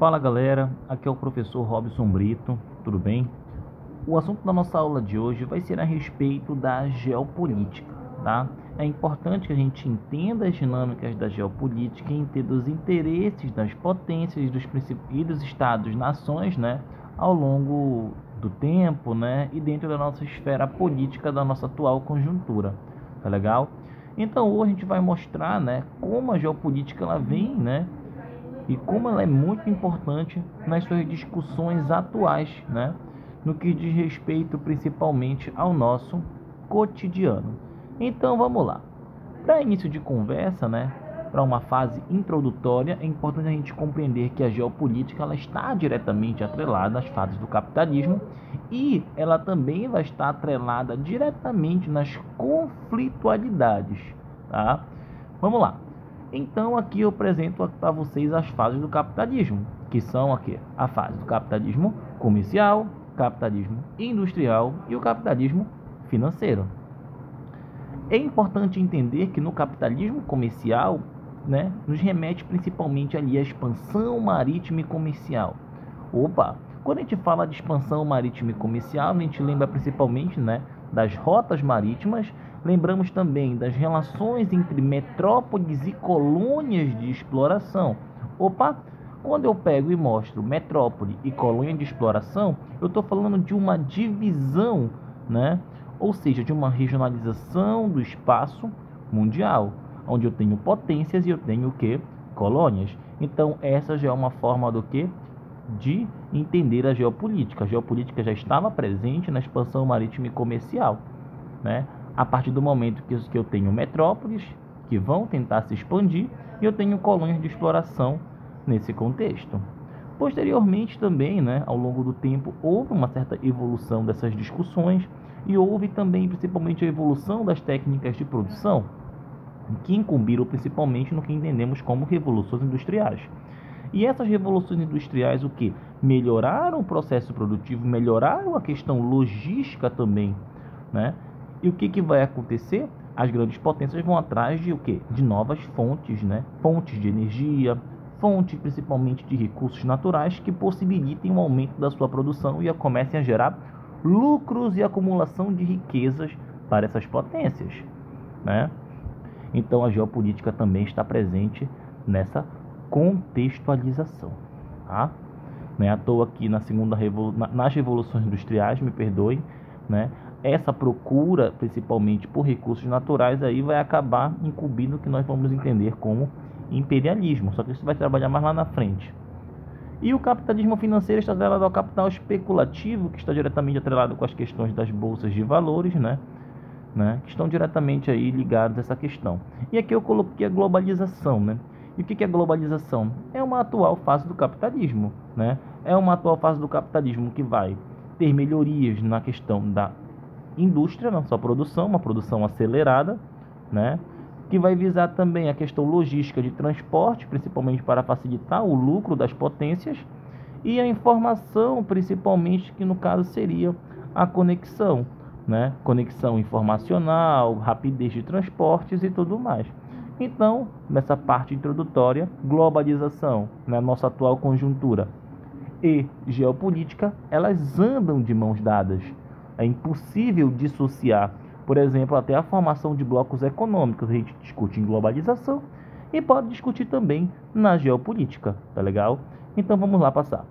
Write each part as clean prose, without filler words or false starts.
Fala galera, aqui é o professor Robson Brito, tudo bem? O assunto da nossa aula de hoje vai ser a respeito da geopolítica, tá? É importante que a gente entenda as dinâmicas da geopolítica e entenda os interesses das potências e dos estados-nações, né, ao longo do tempo, né, e dentro da nossa esfera política da nossa atual conjuntura, tá legal? Então hoje a gente vai mostrar, né, como a geopolítica ela vem, né, e como ela é muito importante nas suas discussões atuais, né, no que diz respeito principalmente ao nosso cotidiano. Então vamos lá. Para início de conversa, né, para uma fase introdutória, é importante a gente compreender que a geopolítica ela está diretamente atrelada às fases do capitalismo e ela também vai estar atrelada diretamente nas conflitualidades, tá? Vamos lá. Então aqui eu apresento para vocês as fases do capitalismo, que são aqui a fase do capitalismo comercial, capitalismo industrial e o capitalismo financeiro. É importante entender que no capitalismo comercial, né, nos remete principalmente ali à expansão marítima e comercial. Quando a gente fala de expansão marítima e comercial, a gente lembra principalmente, né, das rotas marítimas. Lembramos também das relações entre metrópoles e colônias de exploração. Quando eu pego e mostro metrópole e colônia de exploração, eu estou falando de uma divisão, né? Ou seja, de uma regionalização do espaço mundial, onde eu tenho potências e eu tenho o que? Colônias. Então, essa já é uma forma do que? De entender a geopolítica. A geopolítica já estava presente na expansão marítima e comercial, né? A partir do momento que eu tenho metrópoles que vão tentar se expandir e eu tenho colônias de exploração nesse contexto. Posteriormente também, né, ao longo do tempo, houve uma certa evolução dessas discussões e houve também principalmente a evolução das técnicas de produção, que incumbiram principalmente no que entendemos como revoluções industriais. E essas revoluções industriais, o que? Melhoraram o processo produtivo, melhoraram a questão logística também, né? E o que vai acontecer? As grandes potências vão atrás de o quê? De novas fontes, né? Fontes de energia, fontes principalmente de recursos naturais que possibilitem um aumento da sua produção e comecem a gerar lucros e acumulação de riquezas para essas potências, né? Então a geopolítica também está presente nessa contextualização, tá? Não é à toa que nas revoluções industriais, me perdoem, né? Essa procura, principalmente por recursos naturais, aí vai acabar incumbindo o que nós vamos entender como imperialismo. Só que isso vai trabalhar mais lá na frente. E o capitalismo financeiro está atrelado ao capital especulativo, que está diretamente atrelado com as questões das bolsas de valores, né? Que estão diretamente aí ligados a essa questão. E aqui eu coloquei a globalização, né? E o que é globalização? É uma atual fase do capitalismo, né? É uma atual fase do capitalismo que vai ter melhorias na questão da indústria, na sua produção, uma produção acelerada, né? Que vai visar também a questão logística de transporte, principalmente para facilitar o lucro das potências, e a informação, principalmente, que no caso seria a conexão, né? Conexão informacional, rapidez de transportes e tudo mais. Então, nessa parte introdutória, globalização, na nossa atual conjuntura, e geopolítica, elas andam de mãos dadas. É impossível dissociar, por exemplo, até a formação de blocos econômicos. A gente discute em globalização e pode discutir também na geopolítica, tá legal? Então vamos lá passar.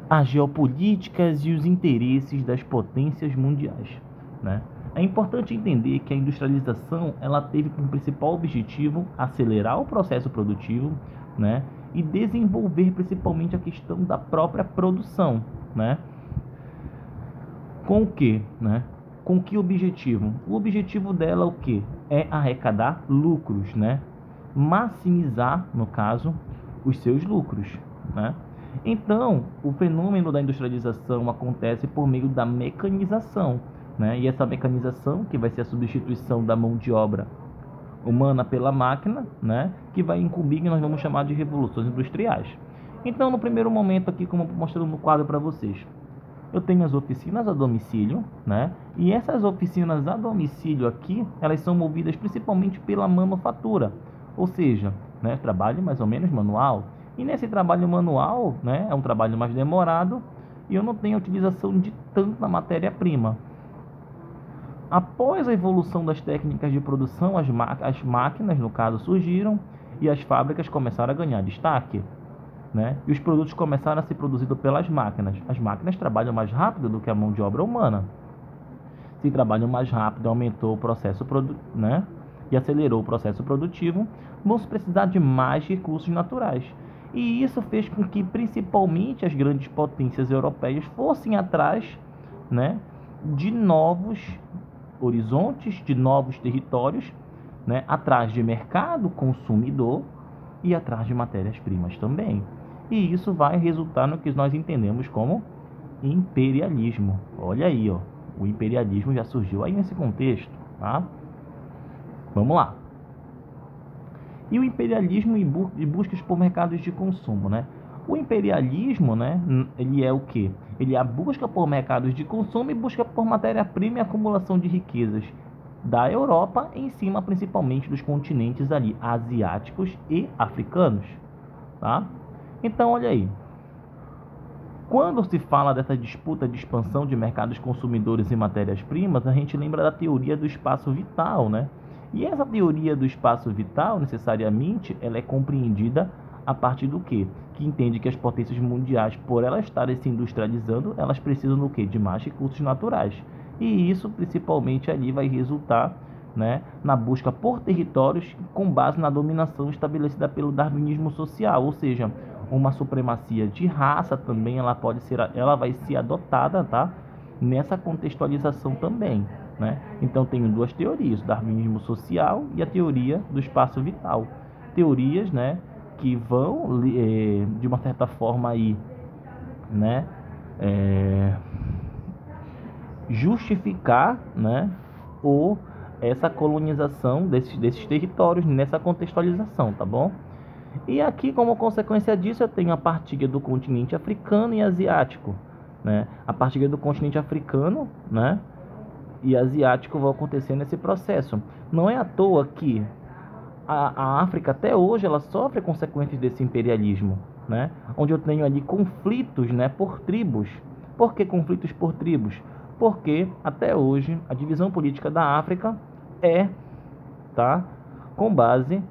As geopolíticas e os interesses das potências mundiais, né? É importante entender que a industrialização ela teve como principal objetivo acelerar o processo produtivo, né? E desenvolver principalmente a questão da própria produção, né? Com o que, né? Com que objetivo? O objetivo dela o que? É arrecadar lucros, né? Maximizar, no caso, os seus lucros, né? Então, o fenômeno da industrialização acontece por meio da mecanização, né? E essa mecanização, que vai ser a substituição da mão de obra humana pela máquina, né? Que vai incumbir que nós vamos chamar de revoluções industriais. Então, no primeiro momento aqui, como mostrando no quadro para vocês, eu tenho as oficinas a domicílio, né? E essas oficinas a domicílio aqui, elas são movidas principalmente pela manufatura, ou seja, né, trabalho mais ou menos manual. E nesse trabalho manual, né, é um trabalho mais demorado e eu não tenho utilização de tanta matéria-prima. Após a evolução das técnicas de produção, as máquinas, no caso, surgiram e as fábricas começaram a ganhar destaque, né? E os produtos começaram a ser produzidos pelas máquinas. As máquinas trabalham mais rápido do que a mão de obra humana. Se trabalham mais rápido, aumentou o processo, né? E acelerou o processo produtivo, vamos precisar de mais recursos naturais. E isso fez com que, principalmente, as grandes potências europeias fossem atrás, né, de novos horizontes, de novos territórios, né, atrás de mercado consumidor e atrás de matérias-primas também. E isso vai resultar no que nós entendemos como imperialismo. Olha aí, ó, o imperialismo já surgiu aí nesse contexto, tá? Vamos lá. E o imperialismo e buscas por mercados de consumo, né? O imperialismo, né, ele é o quê? Ele é a busca por mercados de consumo e busca por matéria-prima e acumulação de riquezas da Europa em cima principalmente dos continentes ali asiáticos e africanos, tá? Então, olha aí. Quando se fala dessa disputa de expansão de mercados consumidores e matérias-primas, a gente lembra da teoria do espaço vital, né? E essa teoria do espaço vital, necessariamente, ela é compreendida a partir do quê? Que entende que as potências mundiais, por elas estarem se industrializando, elas precisam do quê? De mais recursos naturais. E isso, principalmente, ali vai resultar, né, na busca por territórios com base na dominação estabelecida pelo darwinismo social, ou seja, uma supremacia de raça também ela vai ser adotada, tá? Nessa contextualização também, né? Então tenho duas teorias, o darwinismo social e a teoria do espaço vital. Teorias, né, que vão de uma certa forma aí, né, justificar, né, essa colonização desses territórios nessa contextualização, tá bom? E aqui, como consequência disso, eu tenho a partilha do continente africano e asiático, né? A partilha do continente africano, né, e asiático vão acontecer nesse processo. Não é à toa que a África até hoje ela sofre consequências desse imperialismo, né? Onde eu tenho ali conflitos, né, por tribos. Por que conflitos por tribos? Porque até hoje a divisão política da África é, tá, com base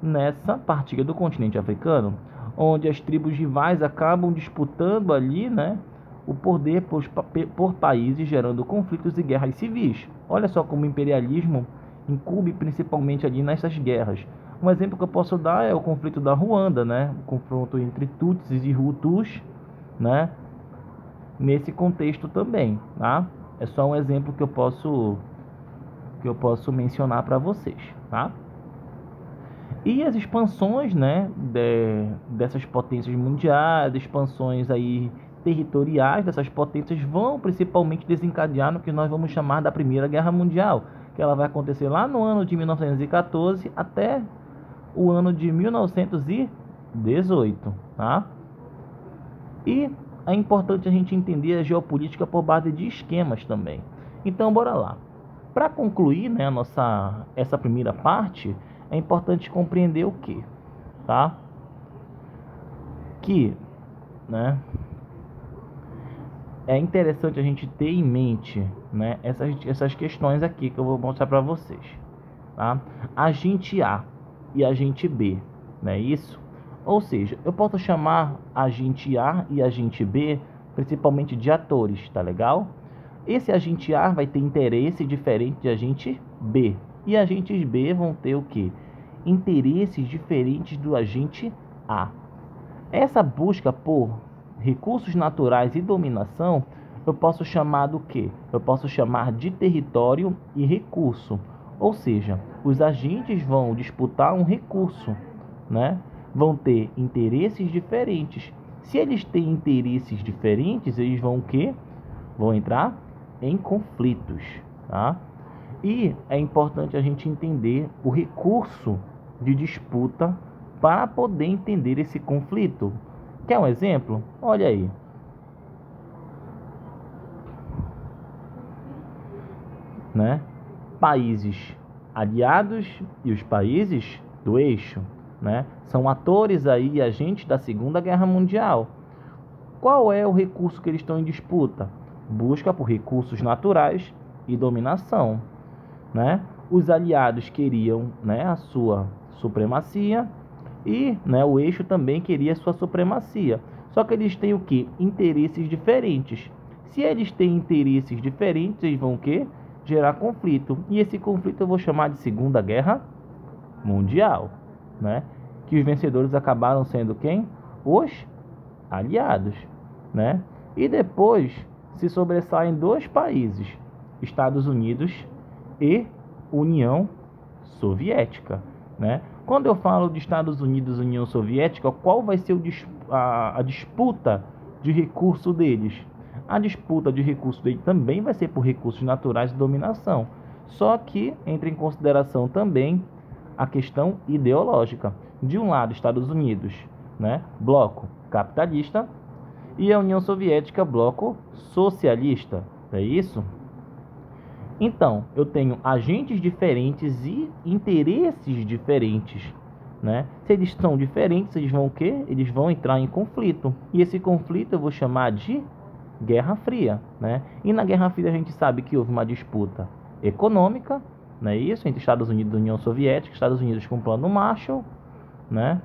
nessa partilha do continente africano, onde as tribos rivais acabam disputando ali, né, o poder por países, gerando conflitos e guerras civis. Olha só como o imperialismo incube principalmente ali nessas guerras. Um exemplo que eu posso dar é o conflito da Ruanda, né, o confronto entre Tutsis e Hutus, né, nesse contexto também, tá? É só um exemplo que eu posso mencionar para vocês, tá? E as expansões, né, dessas potências mundiais, expansões aí territoriais dessas potências vão principalmente desencadear no que nós vamos chamar da Primeira Guerra Mundial, que ela vai acontecer lá no ano de 1914 até o ano de 1918, tá? E é importante a gente entender a geopolítica por base de esquemas também. Então, bora lá. Para concluir, né, essa primeira parte, é importante compreender o que, tá? Que, né, é interessante a gente ter em mente, né, essas questões aqui que eu vou mostrar para vocês, tá? Agente A e agente B, não é isso? Ou seja, eu posso chamar agente A e agente B principalmente de atores, tá legal? Esse agente A vai ter interesse diferente de agente B. E agentes B vão ter o quê? Interesses diferentes do agente A. Essa busca por recursos naturais e dominação, eu posso chamar do quê? Eu posso chamar de território e recurso. Ou seja, os agentes vão disputar um recurso, né? Vão ter interesses diferentes. Se eles têm interesses diferentes, eles vão o quê? Vão entrar em conflitos, tá? E é importante a gente entender o recurso de disputa para poder entender esse conflito. Quer um exemplo? Olha aí. Né? Países aliados e os países do eixo. né? São atores aí, agentes da Segunda Guerra Mundial. Qual é o recurso que eles estão em disputa? Busca por recursos naturais e dominação, né? Os aliados queriam, né, a sua supremacia e, né, o eixo também queria a sua supremacia. Só que eles têm o quê? Interesses diferentes. Se eles têm interesses diferentes, eles vão o quê? Gerar conflito. E esse conflito eu vou chamar de Segunda Guerra Mundial, né? Que os vencedores acabaram sendo quem? Os aliados, né? E depois se sobressaem dois países, Estados Unidos e União Soviética, né? Quando eu falo de Estados Unidos e União Soviética, qual vai ser a disputa de recurso deles? A disputa de recurso deles também vai ser por recursos naturais de dominação, só que entra em consideração também a questão ideológica. De um lado, Estados Unidos, né, bloco capitalista, e a União Soviética, bloco socialista, é isso? Então, eu tenho agentes diferentes e interesses diferentes, né? Se eles são diferentes, eles vão o quê? Eles vão entrar em conflito. E esse conflito eu vou chamar de Guerra Fria, né? E na Guerra Fria a gente sabe que houve uma disputa econômica, não é isso? Entre Estados Unidos e União Soviética, Estados Unidos com o Plano Marshall, né?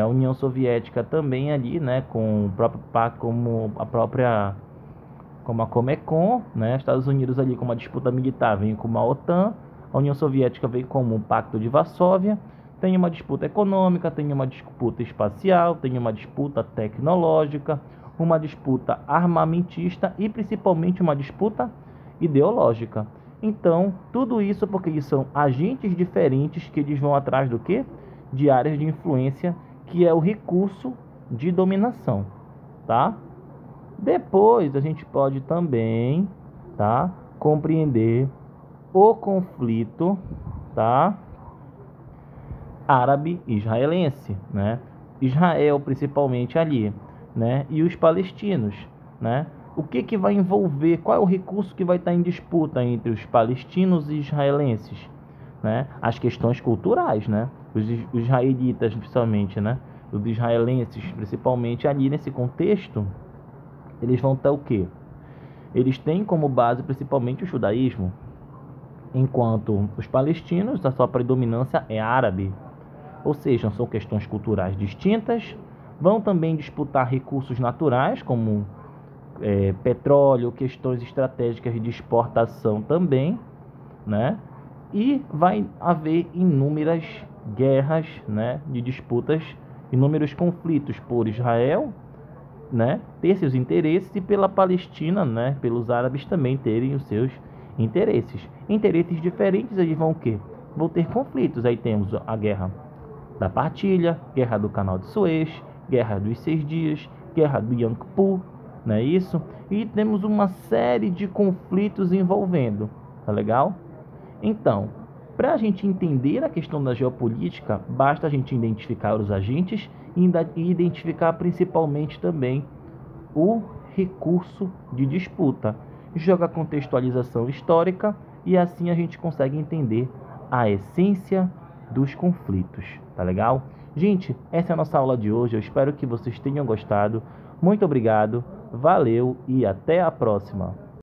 A União Soviética também ali, né? Com o próprio pacto, como a Comecon, né? Estados Unidos ali com uma disputa militar vem com a OTAN, a União Soviética vem como um Pacto de Varsóvia, tem uma disputa econômica, tem uma disputa espacial, tem uma disputa tecnológica, uma disputa armamentista e principalmente uma disputa ideológica. Então, tudo isso porque eles são agentes diferentes que eles vão atrás do quê? De áreas de influência, que é o recurso de dominação, tá? Depois a gente pode também, tá, compreender o conflito, tá, árabe-israelense, né? Israel principalmente ali, né? E os palestinos, né? O que vai envolver? Qual é o recurso que vai estar em disputa entre os palestinos e israelenses, né? As questões culturais, né? Os israelitas principalmente, né? Os israelenses principalmente ali nesse contexto, eles vão ter o quê? Eles têm como base principalmente o judaísmo, enquanto os palestinos, a sua predominância é árabe. Ou seja, são questões culturais distintas, vão também disputar recursos naturais, como petróleo, questões estratégicas de exportação também, né? E vai haver inúmeras guerras, né, de disputas, inúmeros conflitos por Israel, né, ter seus interesses, e pela Palestina, né, pelos árabes também terem os seus interesses. Interesses diferentes, eles vão o quê? Vão ter conflitos. Aí temos a guerra da partilha, guerra do Canal de Suez, guerra dos 6 dias, guerra do Yom Kippur, não é isso? E temos uma série de conflitos envolvendo, tá legal? Então, para a gente entender a questão da geopolítica, basta a gente identificar os agentes e identificar principalmente também o recurso de disputa. Joga a contextualização histórica e assim a gente consegue entender a essência dos conflitos, tá legal? Gente, essa é a nossa aula de hoje, eu espero que vocês tenham gostado. Muito obrigado, valeu e até a próxima!